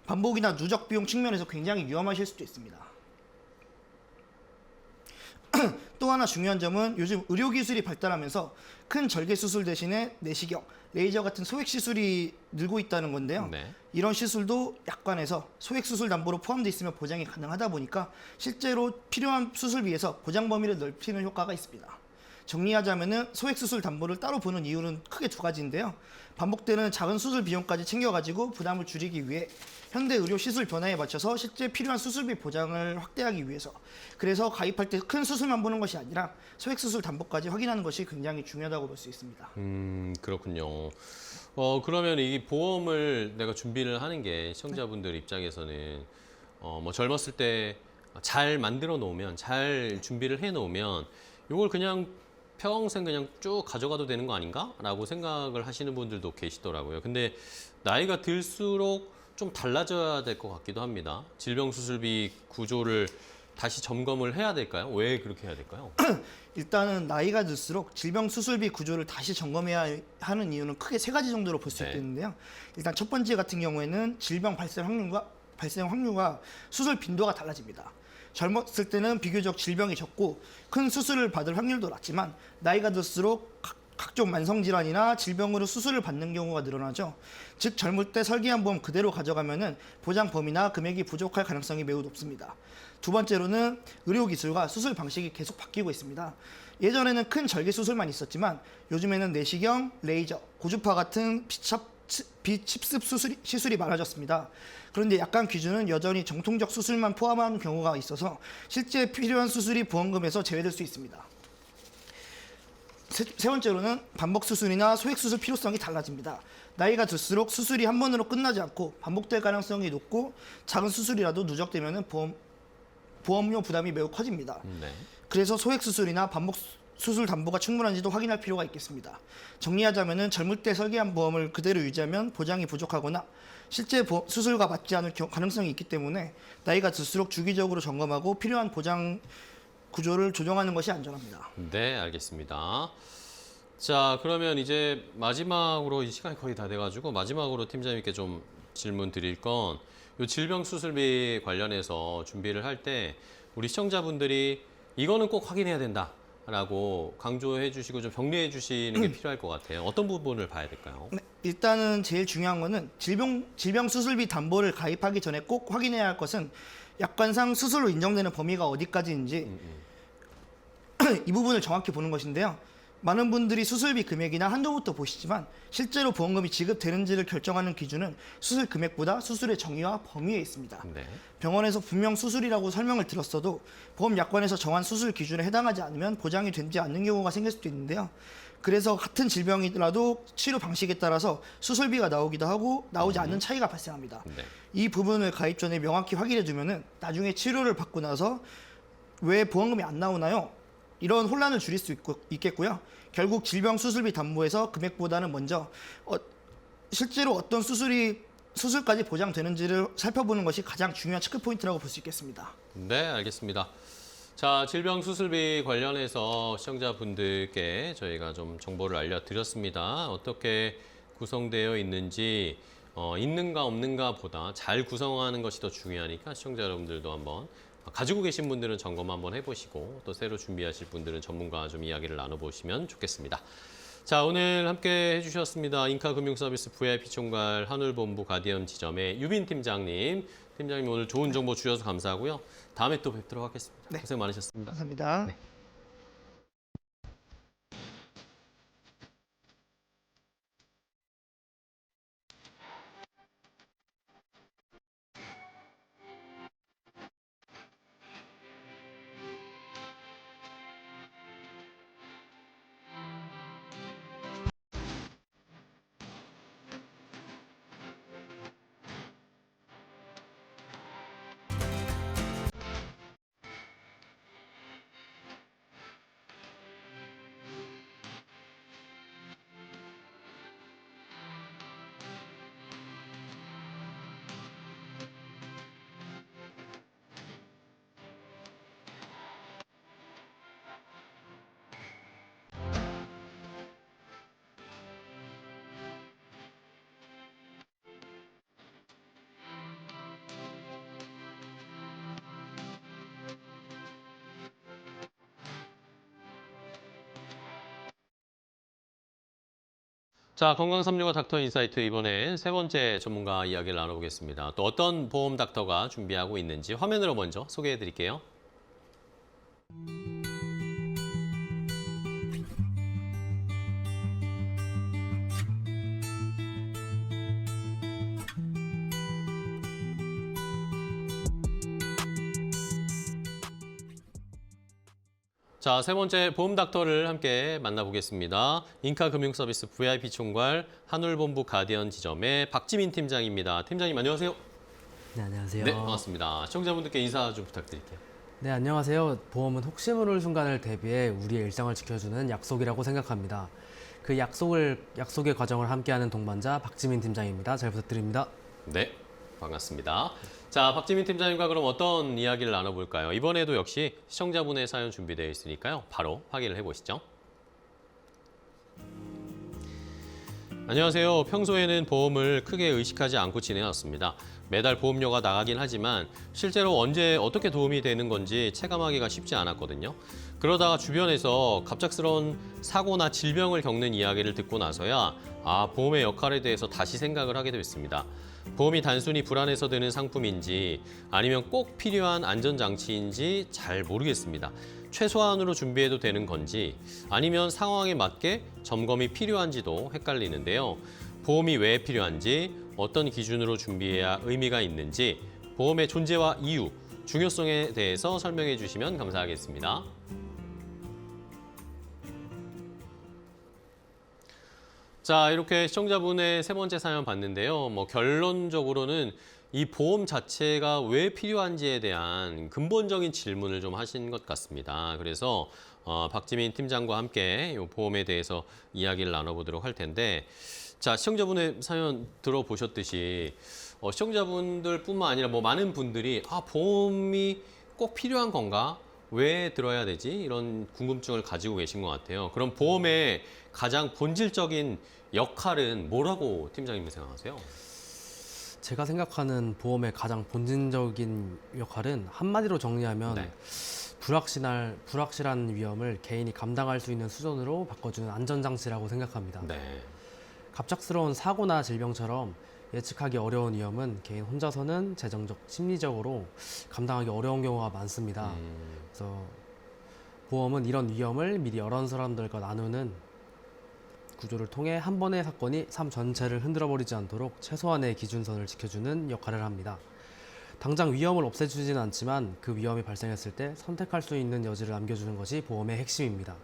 반복이나 누적 비용 측면에서 굉장히 위험하실 수도 있습니다. 또 하나 중요한 점은 요즘 의료기술이 발달하면서 큰 절개 수술 대신에 내시경, 레이저 같은 소액 시술이 늘고 있다는 건데요. 네. 이런 시술도 약관에서 소액 수술 담보로 포함되어 있으면 보장이 가능하다 보니까 실제로 필요한 수술비에서 보장 범위를 넓히는 효과가 있습니다. 정리하자면은 소액 수술 담보를 따로 보는 이유는 크게 두 가지인데요. 반복되는 작은 수술 비용까지 챙겨가지고 부담을 줄이기 위해 현대 의료 시술 변화에 맞춰서 실제 필요한 수술비 보장을 확대하기 위해서, 그래서 가입할 때 큰 수술만 보는 것이 아니라 소액 수술 담보까지 확인하는 것이 굉장히 중요하다고 볼 수 있습니다. 그렇군요. 그러면 이 보험을 내가 준비를 하는 게 시청자분들 입장에서는 뭐 젊었을 때 잘 만들어 놓으면, 잘 준비를 해 놓으면 이걸 그냥 평생 그냥 쭉 가져가도 되는 거 아닌가? 라고 생각을 하시는 분들도 계시더라고요. 근데 나이가 들수록 좀 달라져야 될 것 같기도 합니다. 질병수술비 구조를 다시 점검을 해야 될까요? 왜 그렇게 해야 될까요? 일단은 나이가 들수록 질병 수술비 구조를 다시 점검해야 하는 이유는 크게 세 가지 정도로 볼 수 네. 있겠는데요. 일단 첫 번째 같은 경우에는 질병 발생 확률과 수술 빈도가 달라집니다. 젊었을 때는 비교적 질병이 적고 큰 수술을 받을 확률도 낮지만 나이가 들수록 각종 만성질환이나 질병으로 수술을 받는 경우가 늘어나죠. 즉 젊을 때 설계한 보험 그대로 가져가면은 보장 범위나 금액이 부족할 가능성이 매우 높습니다. 두 번째로는 의료기술과 수술 방식이 계속 바뀌고 있습니다. 예전에는 큰 절개 수술만 있었지만 요즘에는 내시경, 레이저, 고주파 같은 비칩습 시술이 많아졌습니다. 그런데 약관 기준은 여전히 정통적 수술만 포함하는 경우가 있어서 실제 필요한 수술이 보험금에서 제외될 수 있습니다. 세 번째로는 반복 수술이나 소액 수술 필요성이 달라집니다. 나이가 들수록 수술이 한 번으로 끝나지 않고 반복될 가능성이 높고 작은 수술이라도 누적되면 보험료 부담이 매우 커집니다. 네. 그래서 소액 수술이나 반복 수술 담보가 충분한지도 확인할 필요가 있겠습니다. 정리하자면은 젊을 때 설계한 보험을 그대로 유지하면 보장이 부족하거나 실제 수술과 맞지 않을 가능성이 있기 때문에 나이가 들수록 주기적으로 점검하고 필요한 보장 구조를 조정하는 것이 안전합니다. 네, 알겠습니다. 자, 그러면 이제 마지막으로 이 시간이 거의 다 돼가지고 마지막으로 팀장님께 좀 질문 드릴 건 이 질병 수술비 관련해서 준비를 할 때 우리 시청자분들이 이거는 꼭 확인해야 된다라고 강조해 주시고 좀 정리해 주시는 게 필요할 것 같아요. 어떤 부분을 봐야 될까요? 네, 일단은 제일 중요한 거는 질병 수술비 담보를 가입하기 전에 꼭 확인해야 할 것은 약관상 수술로 인정되는 범위가 어디까지인지 이 부분을 정확히 보는 것인데요. 많은 분들이 수술비 금액이나 한도부터 보시지만 실제로 보험금이 지급되는지를 결정하는 기준은 수술 금액보다 수술의 정의와 범위에 있습니다. 네. 병원에서 분명 수술이라고 설명을 들었어도 보험 약관에서 정한 수술 기준에 해당하지 않으면 보장이 되지 않는 경우가 생길 수도 있는데요. 그래서 같은 질병이라도 치료 방식에 따라서 수술비가 나오기도 하고 나오지 않는 차이가 발생합니다. 네. 이 부분을 가입 전에 명확히 확인해 두면은 나중에 치료를 받고 나서 왜 보험금이 안 나오나요? 이런 혼란을 줄일 수 있겠고요. 결국 질병 수술비 담보에서 금액보다는 먼저 실제로 어떤 수술까지 보장되는지를 살펴보는 것이 가장 중요한 체크 포인트라고 볼 수 있겠습니다. 네, 알겠습니다. 자, 질병 수술비 관련해서 시청자분들께 저희가 좀 정보를 알려드렸습니다. 어떻게 구성되어 있는지 있는가 없는가 보다 잘 구성하는 것이 더 중요하니까 시청자 여러분들도 한번 가지고 계신 분들은 점검 한번 해보시고 또 새로 준비하실 분들은 전문가와 좀 이야기를 나눠보시면 좋겠습니다. 자, 오늘 함께 해주셨습니다. 인카금융서비스 VIP 총괄 한울본부 가디언 지점의 유빈 팀장님. 팀장님 오늘 좋은 정보 주셔서 감사하고요. 다음에 또 뵙도록 하겠습니다. 네. 고생 많으셨습니다. 감사합니다. 네. 자, 건강365 닥터 인사이트 이번에 세 번째 전문가 이야기를 나눠보겠습니다. 또 어떤 보험 닥터가 준비하고 있는지 화면으로 먼저 소개해 드릴게요. 자, 세 번째 보험 닥터를 함께 만나보겠습니다. 인카금융서비스 VIP 총괄 한울본부 가디언 지점의 박지민 팀장입니다. 팀장님 안녕하세요. 네, 안녕하세요. 네, 반갑습니다. 시청자분들께 인사 좀 부탁드릴게요. 네, 안녕하세요. 보험은 혹시 모를 순간을 대비해 우리의 일상을 지켜주는 약속이라고 생각합니다. 그 약속의 과정을 함께하는 동반자 박지민 팀장입니다. 잘 부탁드립니다. 네, 반갑습니다. 자, 박지민 팀장님과 그럼 어떤 이야기를 나눠볼까요? 이번에도 역시 시청자분의 사연 준비되어 있으니까요. 바로 확인을 해보시죠. 안녕하세요. 평소에는 보험을 크게 의식하지 않고 지내왔습니다. 매달 보험료가 나가긴 하지만 실제로 언제 어떻게 도움이 되는 건지 체감하기가 쉽지 않았거든요. 그러다가 주변에서 갑작스러운 사고나 질병을 겪는 이야기를 듣고 나서야 보험의 역할에 대해서 다시 생각을 하게 됐습니다. 보험이 단순히 불안해서 드는 상품인지 아니면 꼭 필요한 안전장치인지 잘 모르겠습니다. 최소한으로 준비해도 되는 건지 아니면 상황에 맞게 점검이 필요한지도 헷갈리는데요. 보험이 왜 필요한지, 어떤 기준으로 준비해야 의미가 있는지, 보험의 존재와 이유, 중요성에 대해서 설명해 주시면 감사하겠습니다. 자, 이렇게 시청자분의 세 번째 사연 봤는데요. 결론적으로는 이 보험 자체가 왜 필요한지에 대한 근본적인 질문을 좀 하신 것 같습니다. 그래서 박지민 팀장과 함께 이 보험에 대해서 이야기를 나눠보도록 할 텐데, 자, 시청자분의 사연 들어보셨듯이 시청자분들뿐만 아니라 많은 분들이 보험이 꼭 필요한 건가? 왜 들어야 되지? 이런 궁금증을 가지고 계신 것 같아요. 그럼 보험의 가장 본질적인 역할은 뭐라고 팀장님이 생각하세요? 제가 생각하는 보험의 가장 본질적인 역할은 한마디로 정리하면 네. 불확실한 위험을 개인이 감당할 수 있는 수준으로 바꿔주는 안전장치라고 생각합니다. 네. 갑작스러운 사고나 질병처럼 예측하기 어려운 위험은 개인 혼자서는 재정적, 심리적으로 감당하기 어려운 경우가 많습니다. 그래서 보험은 이런 위험을 미리 여러 사람들과 나누는 구조를 통해 한 번의 사건이 삶 전체를 흔들어버리지 않도록 최소한의 기준선을 지켜주는 역할을 합니다. 당장 위험을 없애주지는 않지만 그 위험이 발생했을 때 선택할 수 있는 여지를 남겨주는 것이 보험의 핵심입니다.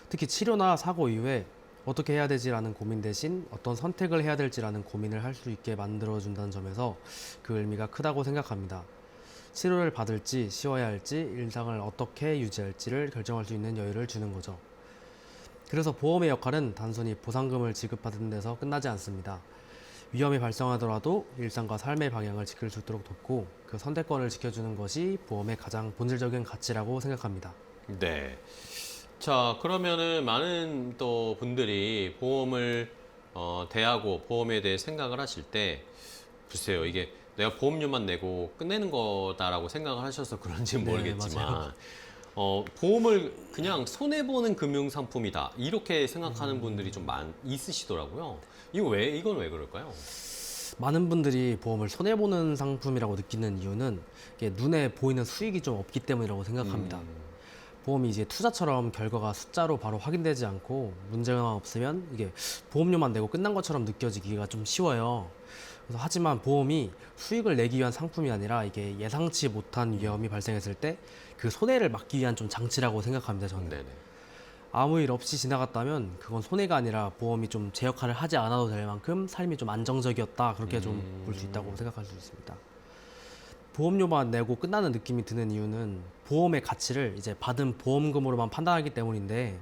특히 치료나 사고 이후에 어떻게 해야 되지라는 고민 대신 어떤 선택을 해야 될지라는 고민을 할 수 있게 만들어준다는 점에서 그 의미가 크다고 생각합니다. 치료를 받을지 쉬어야 할지 일상을 어떻게 유지할지를 결정할 수 있는 여유를 주는 거죠. 그래서 보험의 역할은 단순히 보상금을 지급하는 데서 끝나지 않습니다. 위험이 발생하더라도 일상과 삶의 방향을 지킬 수 있도록 돕고 그 선택권을 지켜주는 것이 보험의 가장 본질적인 가치라고 생각합니다. 네. 자, 그러면은 많은 또 분들이 보험을 대하고 보험에 대해 생각을 하실 때 글쎄요, 이게 내가 보험료만 내고 끝내는 거다라고 생각을 하셔서 그런지는 네, 모르겠지만 맞아요. 보험을 그냥 손해보는 금융상품이다 이렇게 생각하는 분들이 좀 있으시더라고요. 이건 왜 그럴까요? 많은 분들이 보험을 손해보는 상품이라고 느끼는 이유는 이게 눈에 보이는 수익이 좀 없기 때문이라고 생각합니다. 보험이 이제 투자처럼 결과가 숫자로 바로 확인되지 않고 문제가 없으면 이게 보험료만 내고 끝난 것처럼 느껴지기가 좀 쉬워요. 그래서 하지만 보험이 수익을 내기 위한 상품이 아니라 이게 예상치 못한 위험이 발생했을 때 그 손해를 막기 위한 좀 장치라고 생각합니다, 저는. 네네. 아무 일 없이 지나갔다면 그건 손해가 아니라 보험이 좀 제 역할을 하지 않아도 될 만큼 삶이 좀 안정적이었다, 그렇게 좀 볼 수 있다고 생각할 수 있습니다. 보험료만 내고 끝나는 느낌이 드는 이유는 보험의 가치를 이제 받은 보험금으로만 판단하기 때문인데,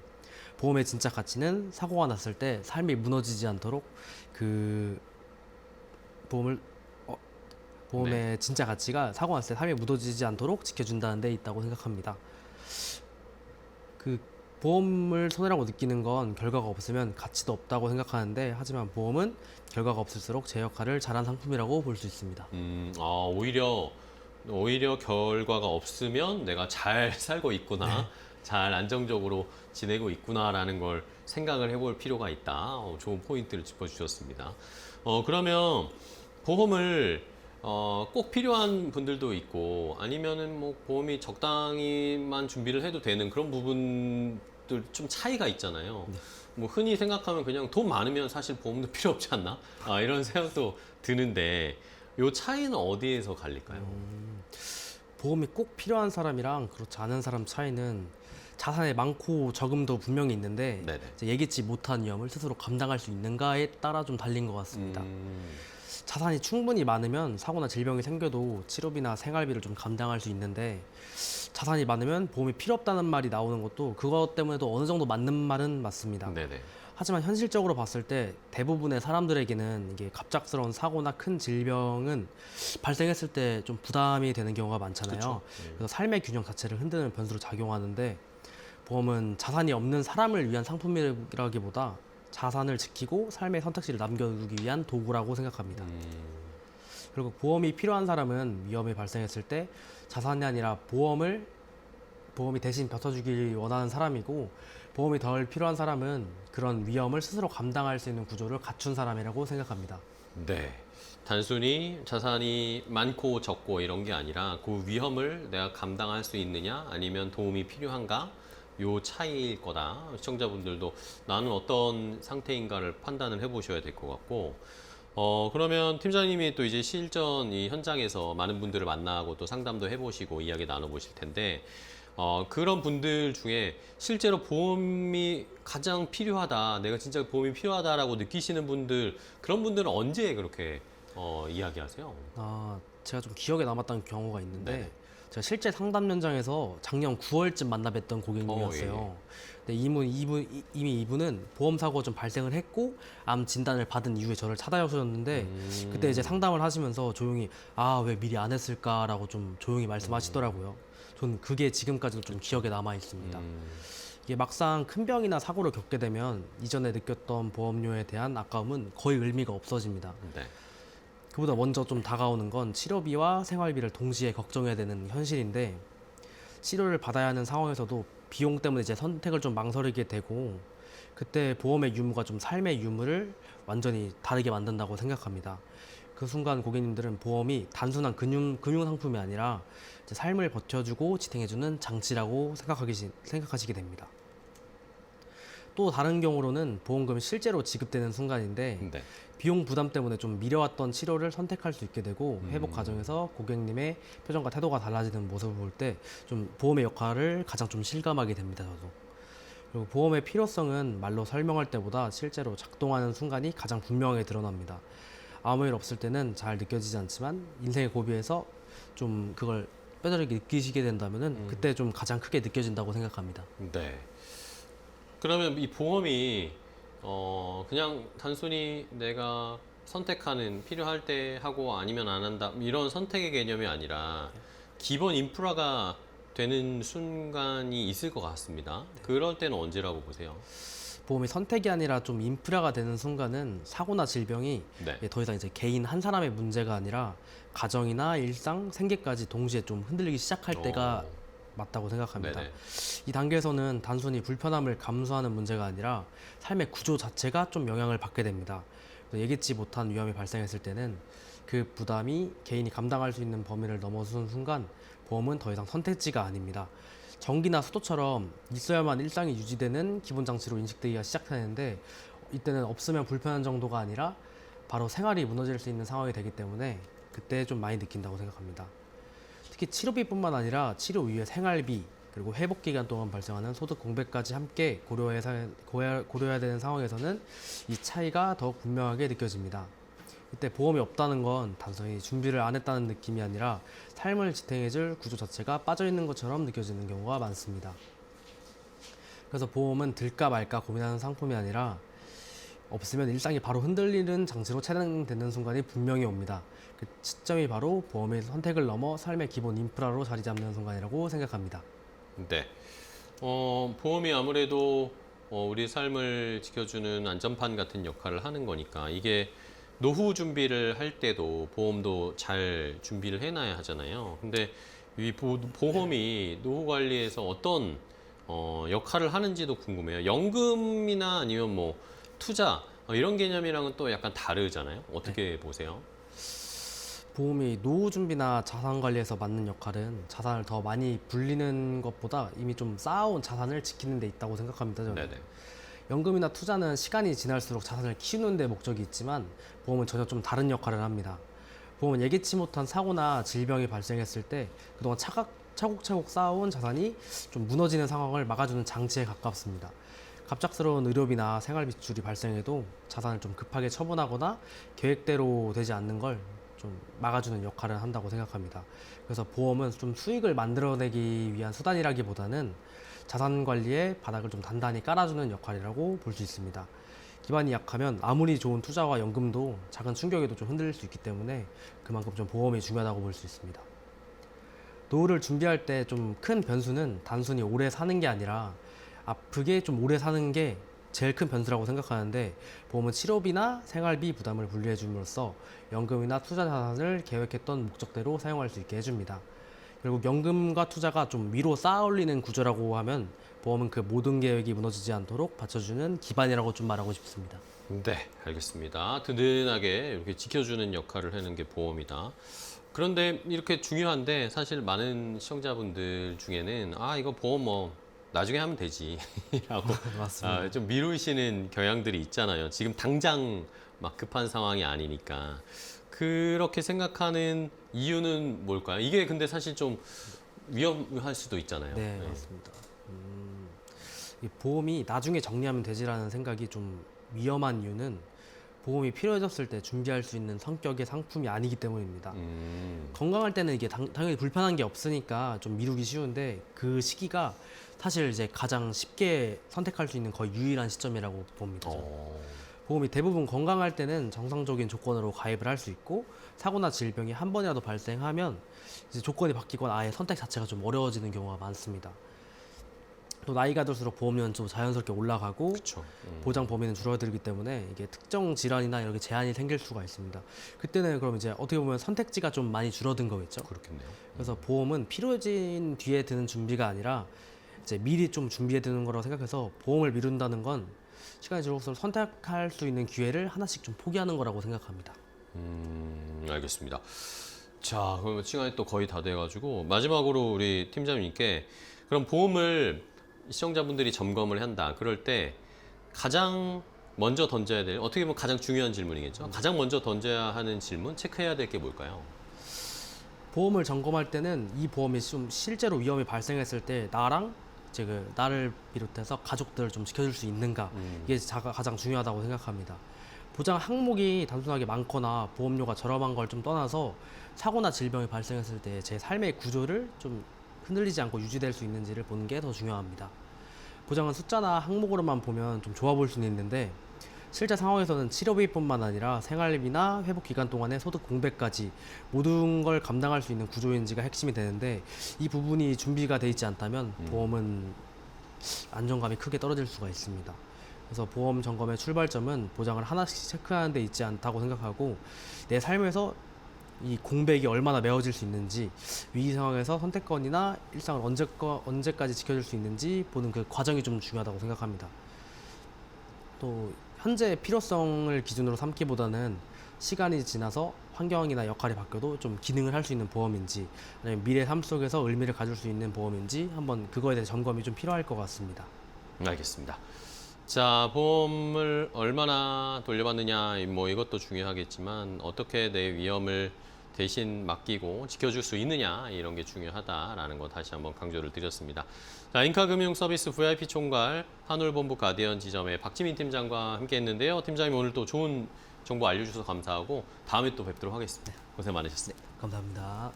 보험의 진짜 가치는 사고가 났을 때 삶이 무너지지 않도록 그 보험의 진짜 가치가 사고 났을 때 삶이 무너지지 않도록 지켜준다는 데 있다고 생각합니다. 그 보험을 손해라고 느끼는 건 결과가 없으면 가치도 없다고 생각하는데, 하지만 보험은 결과가 없을수록 제 역할을 잘한 상품이라고 볼 수 있습니다. 오히려 결과가 없으면 내가 잘 살고 있구나. 잘 안정적으로 지내고 있구나라는 걸 생각을 해볼 필요가 있다. 좋은 포인트를 짚어주셨습니다. 그러면 보험을 꼭 필요한 분들도 있고 아니면은 뭐 보험이 적당히만 준비를 해도 되는 그런 부분들 좀 차이가 있잖아요. 뭐 흔히 생각하면 그냥 돈 많으면 사실 보험도 필요 없지 않나? 이런 생각도 드는데 요 차이는 어디에서 갈릴까요? 보험이 꼭 필요한 사람이랑 그렇지 않은 사람 차이는 자산의 많고 적음도 분명히 있는데 네네. 이제 예기치 못한 위험을 스스로 감당할 수 있는가에 따라 좀 달린 것 같습니다. 자산이 충분히 많으면 사고나 질병이 생겨도 치료비나 생활비를 좀 감당할 수 있는데 자산이 많으면 보험이 필요 없다는 말이 나오는 것도 그것 때문에도 어느 정도 맞는 말은 맞습니다. 네네. 하지만 현실적으로 봤을 때 대부분의 사람들에게는 이게 갑작스러운 사고나 큰 질병은 발생했을 때 좀 부담이 되는 경우가 많잖아요. 그래서 삶의 균형 자체를 흔드는 변수로 작용하는데 보험은 자산이 없는 사람을 위한 상품이라기보다 자산을 지키고 삶의 선택지를 남겨두기 위한 도구라고 생각합니다. 그리고 보험이 필요한 사람은 위험이 발생했을 때 자산이 아니라 보험이 대신 벼텨주길 원하는 사람이고 보험이 덜 필요한 사람은 그런 위험을 스스로 감당할 수 있는 구조를 갖춘 사람이라고 생각합니다. 네. 단순히 자산이 많고 적고 이런 게 아니라 그 위험을 내가 감당할 수 있느냐 아니면 도움이 필요한가 요 차이일 거다. 시청자분들도 나는 어떤 상태인가를 판단을 해보셔야 될 것 같고 그러면 팀장님이 또 이제 실전 이 현장에서 많은 분들을 만나고 또 상담도 해보시고 이야기 나눠보실 텐데 그런 분들 중에 실제로 보험이 가장 필요하다, 내가 진짜 보험이 필요하다라고 느끼시는 분들, 그런 분들은 언제 그렇게 이야기하세요? 제가 좀 기억에 남았던 경우가 있는데 네네. 제가 실제 상담 현장에서 작년 9월쯤 만나 뵀던 고객님이었어요. 근데 이미 이분은 보험 사고가 좀 발생을 했고 암 진단을 받은 이후에 저를 찾아오셨는데 그때 이제 상담을 하시면서 조용히 왜 미리 안 했을까라고 좀 조용히 말씀하시더라고요. 전 그게 지금까지도 좀 기억에 남아 있습니다. 이게 막상 큰 병이나 사고를 겪게 되면 이전에 느꼈던 보험료에 대한 아까움은 거의 의미가 없어집니다. 네. 그보다 먼저 좀 다가오는 건 치료비와 생활비를 동시에 걱정해야 되는 현실인데 치료를 받아야 하는 상황에서도 비용 때문에 이제 선택을 좀 망설이게 되고 그때 보험의 유무가 좀 삶의 유무를 완전히 다르게 만든다고 생각합니다. 그 순간 고객님들은 보험이 단순한 금융 상품이 아니라 이제 삶을 버텨주고 지탱해주는 장치라고 생각하시게 됩니다. 또 다른 경우로는 보험금이 실제로 지급되는 순간인데 네. 비용 부담 때문에 좀 미뤄왔던 치료를 선택할 수 있게 되고 회복 과정에서 고객님의 표정과 태도가 달라지는 모습을 볼 때 좀 보험의 역할을 가장 좀 실감하게 됩니다. 저도. 그리고 보험의 필요성은 말로 설명할 때보다 실제로 작동하는 순간이 가장 분명하게 드러납니다. 아무 일 없을 때는 잘 느껴지지 않지만 인생의 고비에서 좀 그걸 뼈저리게 느끼시게 된다면은 그때 좀 가장 크게 느껴진다고 생각합니다. 네. 그러면 이 보험이 그냥 단순히 내가 선택하는 필요할 때 하고 아니면 안 한다 이런 선택의 개념이 아니라 기본 인프라가 되는 순간이 있을 것 같습니다. 그럴 때는 언제라고 보세요? 보험이 선택이 아니라 좀 인프라가 되는 순간은 사고나 질병이 네. 더 이상 이제 개인 한 사람의 문제가 아니라 가정이나 일상, 생계까지 동시에 좀 흔들리기 시작할 때가 맞다고 생각합니다. 네네. 이 단계에서는 단순히 불편함을 감수하는 문제가 아니라 삶의 구조 자체가 좀 영향을 받게 됩니다. 예기치 못한 위험이 발생했을 때는 그 부담이 개인이 감당할 수 있는 범위를 넘어서는 순간 보험은 더 이상 선택지가 아닙니다. 전기나 수도처럼 있어야만 일상이 유지되는 기본 장치로 인식되기가 시작하는데 이때는 없으면 불편한 정도가 아니라 바로 생활이 무너질 수 있는 상황이 되기 때문에 그때 좀 많이 느낀다고 생각합니다. 특히 치료비뿐만 아니라 치료 이후의 생활비 그리고 회복 기간 동안 발생하는 소득 공백까지 함께 고려해야 되는 상황에서는 이 차이가 더욱 분명하게 느껴집니다. 이때 보험이 없다는 건 단순히 준비를 안 했다는 느낌이 아니라 삶을 지탱해줄 구조 자체가 빠져있는 것처럼 느껴지는 경우가 많습니다. 그래서 보험은 들까 말까 고민하는 상품이 아니라 없으면 일상이 바로 흔들리는 장치로 차단되는 순간이 분명히 옵니다. 그 시점이 바로 보험의 선택을 넘어 삶의 기본 인프라로 자리 잡는 순간이라고 생각합니다. 네. 보험이 아무래도 우리 삶을 지켜주는 안전판 같은 역할을 하는 거니까 이게 노후 준비를 할 때도 보험도 잘 준비를 해놔야 하잖아요. 근데 이 보험이 노후 관리에서 어떤 역할을 하는지도 궁금해요. 연금이나 아니면 뭐 투자 이런 개념이랑은 또 약간 다르잖아요. 어떻게 보세요? 보험이 노후 준비나 자산 관리에서 맡는 역할은 자산을 더 많이 불리는 것보다 이미 좀 쌓아온 자산을 지키는 데 있다고 생각합니다. 저는. 네네. 연금이나 투자는 시간이 지날수록 자산을 키우는 데 목적이 있지만 보험은 전혀 좀 다른 역할을 합니다. 보험은 예기치 못한 사고나 질병이 발생했을 때 그동안 차곡차곡 쌓아온 자산이 좀 무너지는 상황을 막아주는 장치에 가깝습니다. 갑작스러운 의료비나 생활비 지출이 발생해도 자산을 좀 급하게 처분하거나 계획대로 되지 않는 걸 좀 막아주는 역할을 한다고 생각합니다. 그래서 보험은 좀 수익을 만들어내기 위한 수단이라기보다는 자산 관리에 바닥을 좀 단단히 깔아주는 역할이라고 볼 수 있습니다. 기반이 약하면 아무리 좋은 투자와 연금도 작은 충격에도 좀 흔들릴 수 있기 때문에 그만큼 좀 보험이 중요하다고 볼 수 있습니다. 노후를 준비할 때 좀 큰 변수는 단순히 오래 사는 게 아니라 아프게 좀 오래 사는 게 제일 큰 변수라고 생각하는데 보험은 치료비나 생활비 부담을 분리해 줌으로써 연금이나 투자 자산을 계획했던 목적대로 사용할 수 있게 해줍니다. 결국 연금과 투자가 좀 위로 쌓아 올리는 구조라고 하면 보험은 그 모든 계획이 무너지지 않도록 받쳐주는 기반이라고 좀 말하고 싶습니다. 네, 알겠습니다. 든든하게 이렇게 지켜주는 역할을 하는 게 보험이다. 그런데 이렇게 중요한데 사실 많은 시청자분들 중에는 이거 보험 뭐 나중에 하면 되지 라고 맞습니다. 좀 미루시는 경향들이 있잖아요. 지금 당장 막 급한 상황이 아니니까. 그렇게 생각하는 이유는 뭘까요? 이게 근데 사실 좀 위험할 수도 있잖아요. 네, 맞습니다. 이 보험이 나중에 정리하면 되지라는 생각이 좀 위험한 이유는 보험이 필요해졌을 때 준비할 수 있는 성격의 상품이 아니기 때문입니다. 건강할 때는 이게 당연히 불편한 게 없으니까 좀 미루기 쉬운데 그 시기가 사실 이제 가장 쉽게 선택할 수 있는 거의 유일한 시점이라고 봅니다. 저는. 보험이 대부분 건강할 때는 정상적인 조건으로 가입을 할 수 있고 사고나 질병이 한 번이라도 발생하면 이제 조건이 바뀌거나 아예 선택 자체가 좀 어려워지는 경우가 많습니다. 또 나이가 들수록 보험료는 좀 자연스럽게 올라가고 그렇죠. 보장 범위는 줄어들기 때문에 이게 특정 질환이나 이렇게 제한이 생길 수가 있습니다. 그때는 그럼 이제 어떻게 보면 선택지가 좀 많이 줄어든 거겠죠. 그렇겠네요. 그래서 보험은 필요해진 뒤에 드는 준비가 아니라 이제 미리 좀 준비해 두는 거라고 생각해서 보험을 미룬다는 건 시간이 지날수록 선택할 수 있는 기회를 하나씩 좀 포기하는 거라고 생각합니다. 알겠습니다. 자, 그럼 시간이 또 거의 다 돼가지고 마지막으로 우리 팀장님께 그럼 보험을 시청자분들이 점검을 한다. 그럴 때 가장 먼저 던져야 될 어떻게 보면 가장 중요한 질문이겠죠. 가장 먼저 던져야 하는 질문, 체크해야 될 게 뭘까요? 보험을 점검할 때는 이 보험이 좀 실제로 위험이 발생했을 때 나랑 이제 나를 비롯해서 가족들을 좀 지켜줄 수 있는가 이게 가장 중요하다고 생각합니다. 보장 항목이 단순하게 많거나 보험료가 저렴한 걸 좀 떠나서 사고나 질병이 발생했을 때 제 삶의 구조를 좀 흔들리지 않고 유지될 수 있는지를 보는 게 더 중요합니다. 보장은 숫자나 항목으로만 보면 좀 좋아 보일 수는 있는데 실제 상황에서는 치료비뿐만 아니라 생활비나 회복 기간 동안의 소득 공백까지 모든 걸 감당할 수 있는 구조인지가 핵심이 되는데 이 부분이 준비가 돼 있지 않다면 보험은 안정감이 크게 떨어질 수가 있습니다. 그래서 보험 점검의 출발점은 보장을 하나씩 체크하는 데 있지 않다고 생각하고 내 삶에서 이 공백이 얼마나 메워질 수 있는지 위기 상황에서 선택권이나 일상을 언제까지 지켜줄 수 있는지 보는 그 과정이 좀 중요하다고 생각합니다. 또 현재 필요성을 기준으로 삼기보다는 시간이 지나서 환경이나 역할이 바뀌어도 좀 기능을 할 수 있는 보험인지 아니면 미래 삶 속에서 의미를 가질 수 있는 보험인지 한번 그거에 대해 점검이 좀 필요할 것 같습니다. 알겠습니다. 자, 보험을 얼마나 돌려받느냐, 뭐 이것도 중요하겠지만 어떻게 내 위험을 대신 맡기고 지켜줄 수 있느냐 이런 게 중요하다라는 거 다시 한번 강조를 드렸습니다. 자, 인카금융서비스 VIP 총괄 한울본부 가디언 지점의 박지민 팀장과 함께했는데요. 팀장님 오늘 또 좋은 정보 알려주셔서 감사하고 다음에 또 뵙도록 하겠습니다. 고생 많으셨습니다. 감사합니다.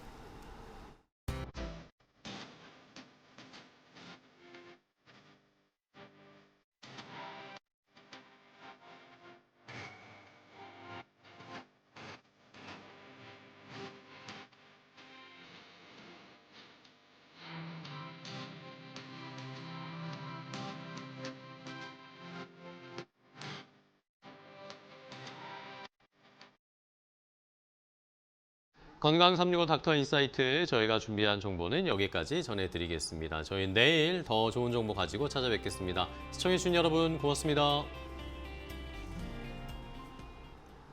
건강 365 닥터 인사이트 저희가 준비한 정보는 여기까지 전해드리겠습니다. 저희 내일 더 좋은 정보 가지고 찾아뵙겠습니다. 시청해주신 여러분 고맙습니다.